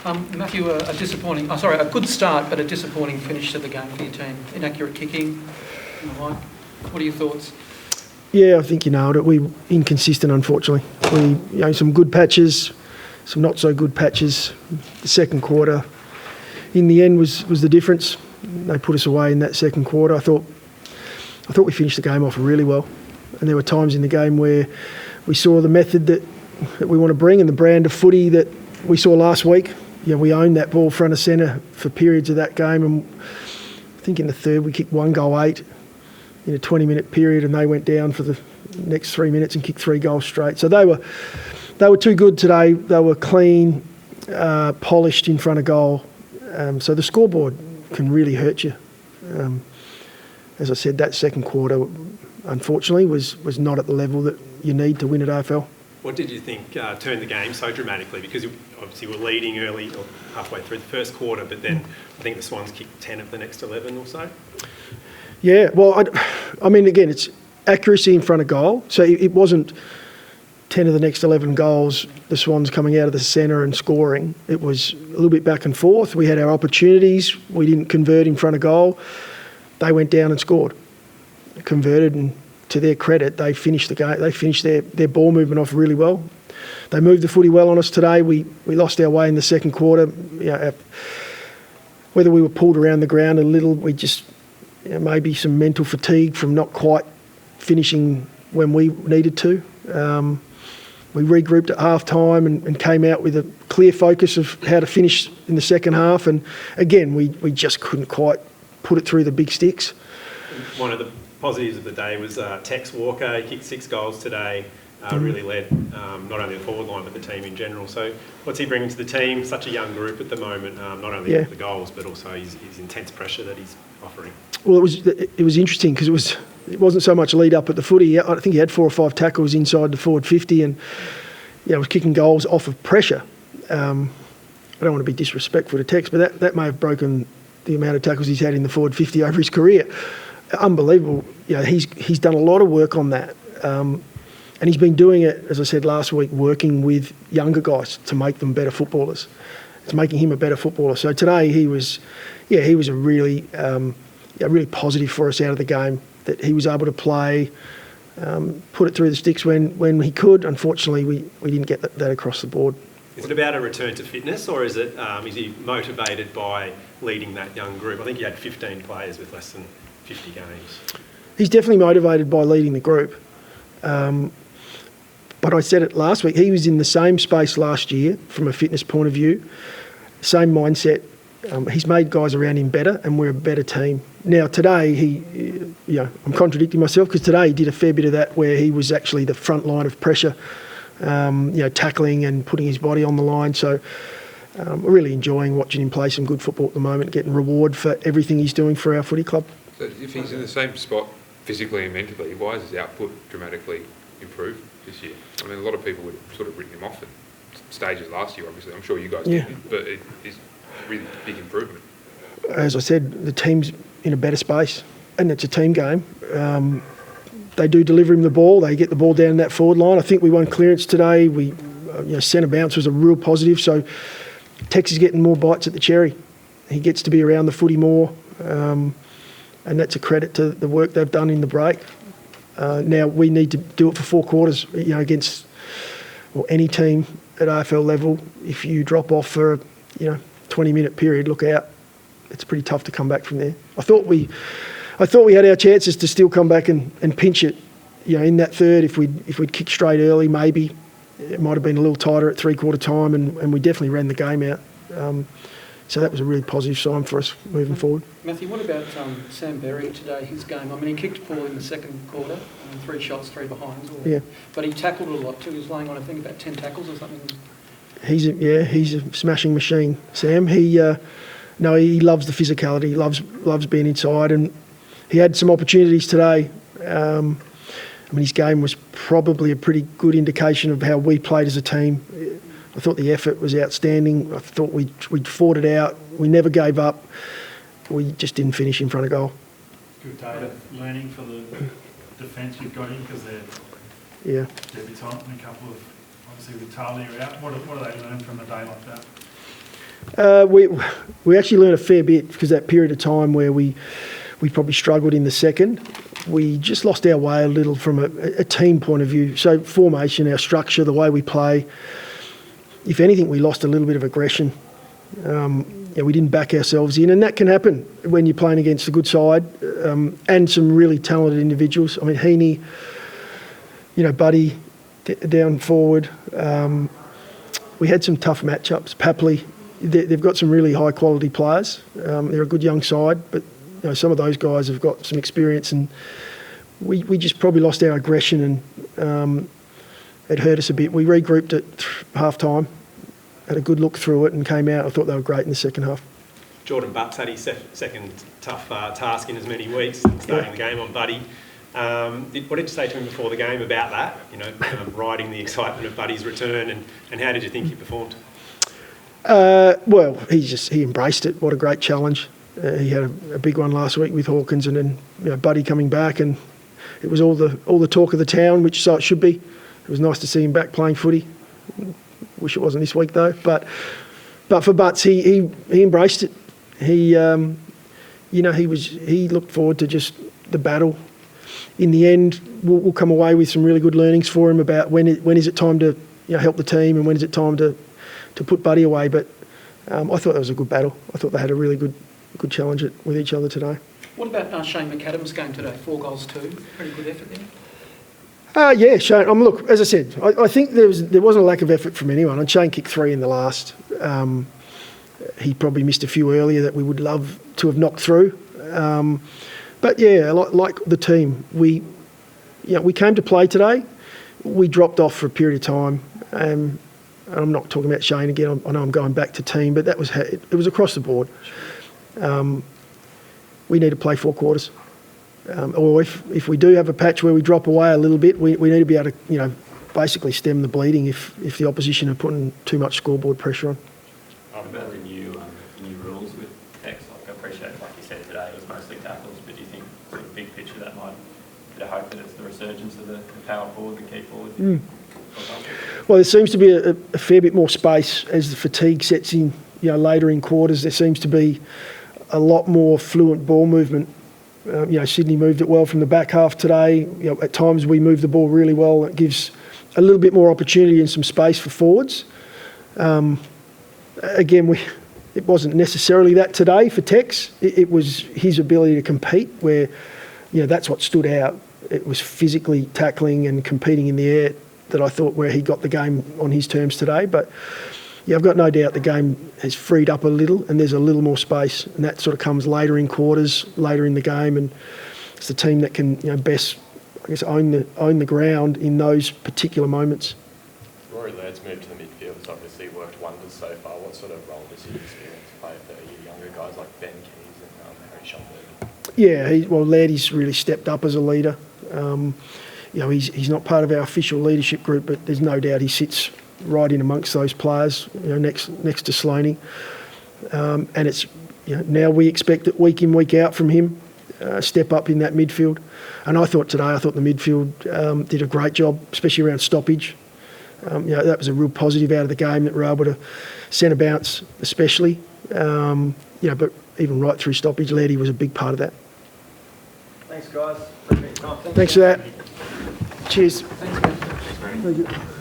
Matthew, a good start, but a disappointing finish to the game for your team. Inaccurate kicking and the like. What are your thoughts? Yeah, I think you nailed it. We inconsistent, unfortunately. Some good patches, some not so good patches. The second quarter, in the end, was the difference. They put us away in that second quarter. I thought we finished the game off really well, and there were times in the game where we saw the method that we want to bring and the brand of footy that we saw last week. We owned that ball front of centre for periods of that game, and I think in the third we kicked 1 goal 8 in a 20-minute period, and they went down for the next 3 minutes and kicked 3 goals straight. So they were too good today. They were clean, polished in front of goal. So the scoreboard can really hurt you. As I said, that second quarter, unfortunately, was not at the level that you need to win at AFL. What did you think turned the game so dramatically? Because obviously we're leading early, or halfway through the first quarter, but then I think the Swans kicked 10 of the next 11 or so. Yeah, well, I mean, again, it's accuracy in front of goal. So it wasn't 10 of the next 11 goals, the Swans coming out of the centre and scoring. It was a little bit back and forth. We had our opportunities. We didn't convert in front of goal. They went down and scored, converted, and to their credit, they finished the game. They finished their ball movement off really well. They moved the footy well on us today. We lost our way in the second quarter. Whether we were pulled around the ground a little, we just maybe some mental fatigue from not quite finishing when we needed to. We regrouped at half time and came out with a clear focus of how to finish in the second half. And again, we just couldn't quite put it through the big sticks. One of the positives of the day was Tex Walker. He kicked 6 goals today, really led not only the forward line but the team in general. So what's he bringing to the team? Such a young group at the moment, not only the goals but also his intense pressure that he's offering. Well, it was interesting because it wasn't so much lead up at the footy. I think he had 4 or 5 tackles inside the forward 50 and was kicking goals off of pressure. I don't want to be disrespectful to Tex, but that may have broken the amount of tackles he's had in the forward 50 over his career. Unbelievable. He's done a lot of work on that. And he's been doing it, as I said last week, working with younger guys to make them better footballers. It's making him a better footballer. So today he was a really positive for us out of the game, that he was able to play, put it through the sticks when he could. Unfortunately, we didn't get that across the board. Is it about a return to fitness, or is he motivated by leading that young group? I think he had 15 players with less than 50 games. He's definitely motivated by leading the group. But I said it last week, he was in the same space last year from a fitness point of view, same mindset. He's made guys around him better, and we're a better team. Now today, I'm contradicting myself because today he did a fair bit of that where he was actually the front line of pressure, tackling and putting his body on the line. So we're really enjoying watching him play some good football at the moment, getting reward for everything he's doing for our footy club. So if he's in the same spot physically and mentally, why has his output dramatically improved this year? I mean, a lot of people would sort of written him off at stages last year, obviously. I'm sure you guys didn't, but it is a really big improvement. As I said, the team's in a better space, and it's a team game. They do deliver him the ball. They get the ball down that forward line. I think we won clearance today. Centre bounce was a real positive. So Tex is getting more bites at the cherry. He gets to be around the footy more, and that's a credit to the work they've done in the break. Now we need to do it for 4 quarters, against any team at AFL level. If you drop off for a 20-minute period, look out. It's pretty tough to come back from there. I thought we had our chances to still come back and pinch it. In that third, if we'd kicked straight early, maybe it might have been a little tighter at 3/4 time, and we definitely ran the game out. So that was a really positive sign for us moving forward. Matthew, what about Sam Berry today, his game? I mean, he kicked ball in the second quarter, 3 shots, 3 behinds. But he tackled a lot too. He was laying on, I think, about 10 tackles or something. He's a smashing machine, Sam. He loves the physicality. He loves being inside, and he had some opportunities today. His game was probably a pretty good indication of how we played as a team. I thought the effort was outstanding. I thought we'd fought it out. We never gave up. We just didn't finish in front of goal. Good day of learning for the defence you've got in, because they're debutant and a couple of, obviously with Talia out. What do they learn from a day like that? We actually learned a fair bit because that period of time where we probably struggled in the second, we just lost our way a little from a team point of view. So formation, our structure, the way we play, if anything, we lost a little bit of aggression. We didn't back ourselves in, and that can happen when you're playing against a good side and some really talented individuals. I mean, Heaney, Buddy down forward. We had some tough matchups. Papley, they've got some really high quality players. They're a good young side, but some of those guys have got some experience, and we just probably lost our aggression, and it hurt us a bit. We regrouped at half time, had a good look through it, and came out. I thought they were great in the second half. Jordan Butts had his second tough task in as many weeks, starting the game on Buddy. What did you say to him before the game about that? Riding the excitement of Buddy's return, and how did you think he performed? Well, he embraced it. What a great challenge. He had a big one last week with Hawkins, and then Buddy coming back, and it was all the talk of the town, which so it should be. It was nice to see him back playing footy. Wish it wasn't this week though. But for Butts, he embraced it. He looked forward to just the battle. In the end, we'll come away with some really good learnings for him about when is it time to help the team, and when is it time to put Buddy away. But I thought that was a good battle. I thought they had a really good challenge with each other today. What about Shane McAdam's game today? 4 goals, 2. Pretty good effort there. Yeah, Shane. Look, as I said, I think there wasn't a lack of effort from anyone. And Shane kicked 3 in the last. He probably missed a few earlier that we would love to have knocked through. But yeah, like the team, we came to play today. We dropped off for a period of time. And I'm not talking about Shane again. I know I'm going back to team, but it was across the board. We need to play 4 quarters. Or if we do have a patch where we drop away a little bit, we need to be able to basically stem the bleeding if the opposition are putting too much scoreboard pressure on. About the new rules with X, I appreciate, like you said today, it was mostly tackles, but do you think sort of big picture that might be a hope that it's the resurgence of the power forward, the key forward? Well, there seems to be a fair bit more space as the fatigue sets in. Later in quarters, there seems to be a lot more fluent ball movement. Sydney moved it well from the back half today. At times we move the ball really well. It gives a little bit more opportunity and some space for forwards. Again, it wasn't necessarily that today for Tex. It was his ability to compete where, that's what stood out. It was physically tackling and competing in the air that I thought where he got the game on his terms today. But I've got no doubt the game has freed up a little and there's a little more space, and that sort of comes later in quarters, later in the game, and it's the team that can best, I guess, own the ground in those particular moments. Rory Laird's move to the midfield has obviously worked wonders so far. What sort of role does he experience play for your younger guys like Ben Keys and Harry Schomburg? Yeah, Lairdy's really stepped up as a leader. He's not part of our official leadership group, but there's no doubt he sits right in amongst those players, next to Sloaney. And it's now we expect it week in, week out from him, step up in that midfield. And I thought the midfield did a great job, especially around stoppage. That was a real positive out of the game that we're able to centre bounce, especially. But even right through stoppage, Lairdy was a big part of that. Thanks, guys. Appreciate your time. Thanks for that. Cheers. Thanks, man. Thanks, Mary. Very good.